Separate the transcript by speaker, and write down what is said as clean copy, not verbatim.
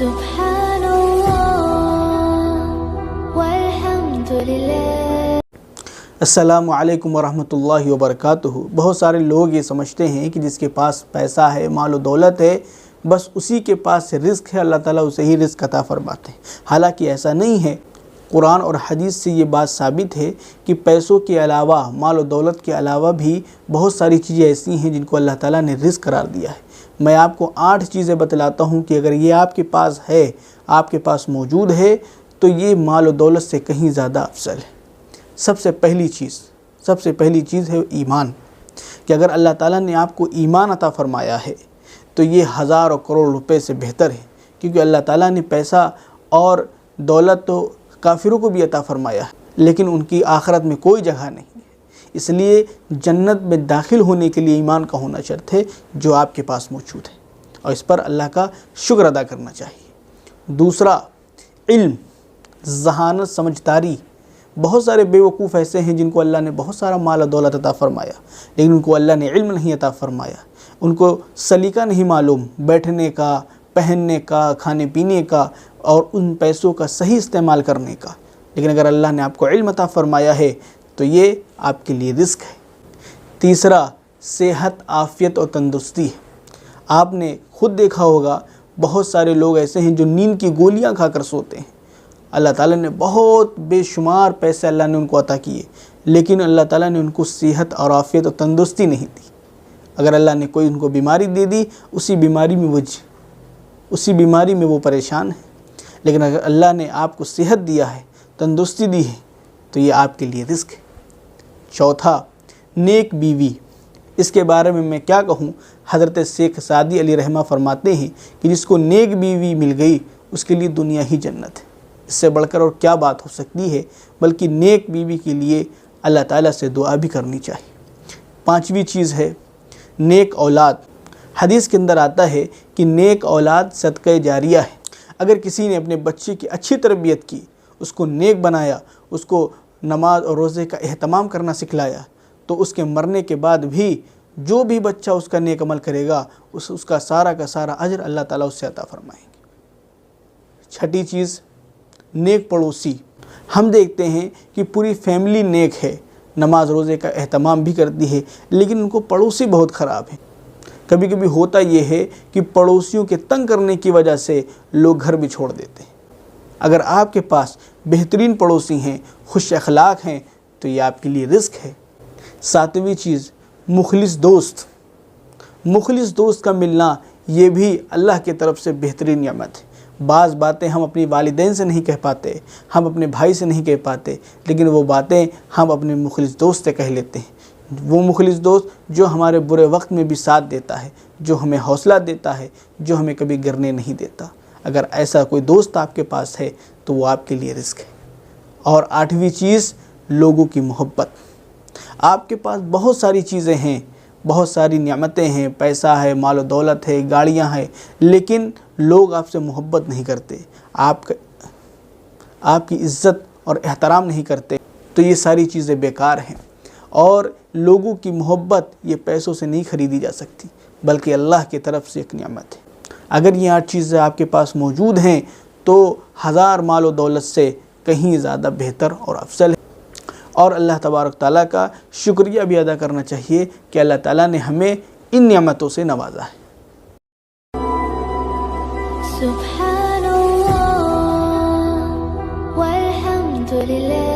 Speaker 1: سبحان اللہ والحمد للہ۔
Speaker 2: السلام علیکم ورحمۃ اللہ وبرکاتہ۔ بہت سارے لوگ یہ سمجھتے ہیں کہ جس کے پاس پیسہ ہے، مال و دولت ہے، بس اسی کے پاس سے رزق ہے، اللہ تعالیٰ اسے ہی رزق عطا فرماتے ہیں۔ حالانکہ ایسا نہیں ہے۔ قرآن اور حدیث سے یہ بات ثابت ہے کہ پیسوں کے علاوہ، مال و دولت کے علاوہ بھی بہت ساری چیزیں ایسی ہیں جن کو اللہ تعالیٰ نے رزق قرار دیا ہے۔ میں آپ کو 8 چیزیں بتلاتا ہوں کہ اگر یہ آپ کے پاس ہے، آپ کے پاس موجود ہے، تو یہ مال و دولت سے کہیں زیادہ افضل ہے۔ سب سے پہلی چیز ہے ایمان، کہ اگر اللہ تعالیٰ نے آپ کو ایمان عطا فرمایا ہے تو یہ ہزاروں کروڑ روپے سے بہتر ہے، کیونکہ اللہ تعالیٰ نے پیسہ اور دولت تو کافروں کو بھی عطا فرمایا ہے، لیکن ان کی آخرت میں کوئی جگہ نہیں ہے۔ اس لیے جنت میں داخل ہونے کے لیے ایمان کا ہونا شرط ہے، جو آپ کے پاس موجود ہے، اور اس پر اللہ کا شکر ادا کرنا چاہیے۔ دوسرا، علم، ذہانت، سمجھداری۔ بہت سارے بیوقوف ایسے ہیں جن کو اللہ نے بہت سارا مال و دولت عطا فرمایا، لیکن ان کو اللہ نے علم نہیں عطا فرمایا، ان کو سلیقہ نہیں معلوم بیٹھنے کا، پہننے کا، کھانے پینے کا، اور ان پیسوں کا صحیح استعمال کرنے کا۔ لیکن اگر اللہ نے آپ کو علم عطا فرمایا ہے تو یہ آپ کے لیے رزق ہے۔ تیسرا، صحت، عافیت اور تندرستی ہے۔ آپ نے خود دیکھا ہوگا بہت سارے لوگ ایسے ہیں جو نیند کی گولیاں کھا کر سوتے ہیں۔ اللہ تعالیٰ نے بہت بے شمار پیسے اللہ نے ان کو عطا کیے، لیکن اللہ تعالیٰ نے ان کو صحت اور عافیت اور تندرستی نہیں دی۔ اگر اللہ نے کوئی ان کو بیماری دے دی، اسی بیماری میں وہ پریشان ہے، لیکن اگر اللہ نے آپ کو صحت دیا ہے، تندرستی دی ہے، تو یہ آپ کے لیے رزق ہے۔ چوتھا، نیک بیوی۔ اس کے بارے میں کیا کہوں، حضرت شیخ سعدی علیہ رحمہ فرماتے ہیں کہ جس کو نیک بیوی مل گئی اس کے لیے دنیا ہی جنت ہے۔ اس سے بڑھ کر اور کیا بات ہو سکتی ہے، بلکہ نیک بیوی کے لیے اللہ تعالیٰ سے دعا بھی کرنی چاہیے۔ پانچویں چیز ہے نیک اولاد۔ حدیث کے اندر آتا ہے کہ نیک اولاد صدقہ جاریہ ہے۔ اگر کسی نے اپنے بچے کی اچھی تربیت کی، اس کو نیک بنایا، اس کو نماز اور روزے کا اہتمام کرنا سکھلایا، تو اس کے مرنے کے بعد بھی جو بھی بچہ اس کا نیک عمل کرے گا، اس کا سارا کا سارا اجر اللہ تعالیٰ اس سے عطا فرمائیں گے۔ چھٹی چیز، نیک پڑوسی۔ ہم دیکھتے ہیں کہ پوری فیملی نیک ہے، نماز روزے کا اہتمام بھی کرتی ہے، لیکن ان کو پڑوسی بہت خراب ہیں۔ کبھی کبھی ہوتا یہ ہے کہ پڑوسیوں کے تنگ کرنے کی وجہ سے لوگ گھر بھی چھوڑ دیتے ہیں۔ اگر آپ کے پاس بہترین پڑوسی ہیں، خوش اخلاق ہیں، تو یہ آپ کے لیے رزق ہے۔ ساتویں چیز، مخلص دوست۔ مخلص دوست کا ملنا یہ بھی اللہ کی طرف سے بہترین نعمت ہے۔ بعض باتیں ہم اپنی والدین سے نہیں کہہ پاتے، ہم اپنے بھائی سے نہیں کہہ پاتے، لیکن وہ باتیں ہم اپنے مخلص دوست سے کہہ لیتے ہیں۔ وہ مخلص دوست جو ہمارے برے وقت میں بھی ساتھ دیتا ہے، جو ہمیں حوصلہ دیتا ہے، جو ہمیں کبھی گرنے نہیں دیتا۔ اگر ایسا کوئی دوست آپ کے پاس ہے تو وہ آپ کے لیے رزق ہے۔ اور 8ویں چیز، لوگوں کی محبت۔ آپ کے پاس بہت ساری چیزیں ہیں، بہت ساری نعمتیں ہیں، پیسہ ہے، مال و دولت ہے، گاڑیاں ہیں، لیکن لوگ آپ سے محبت نہیں کرتے، آپ کی عزت اور احترام نہیں کرتے، تو یہ ساری چیزیں بیکار ہیں۔ اور لوگوں کی محبت یہ پیسوں سے نہیں خریدی جا سکتی، بلکہ اللہ کی طرف سے ایک نعمت ہے۔ اگر یہ 8 چیزیں آپ کے پاس موجود ہیں تو 1000 مال و دولت سے کہیں زیادہ بہتر اور افضل ہے۔ اور اللہ تبارک تعالیٰ کا شکریہ بھی ادا کرنا چاہیے کہ اللہ تعالیٰ نے ہمیں ان نعمتوں سے نوازا ہے۔
Speaker 1: سبحان اللہ والحمد للہ۔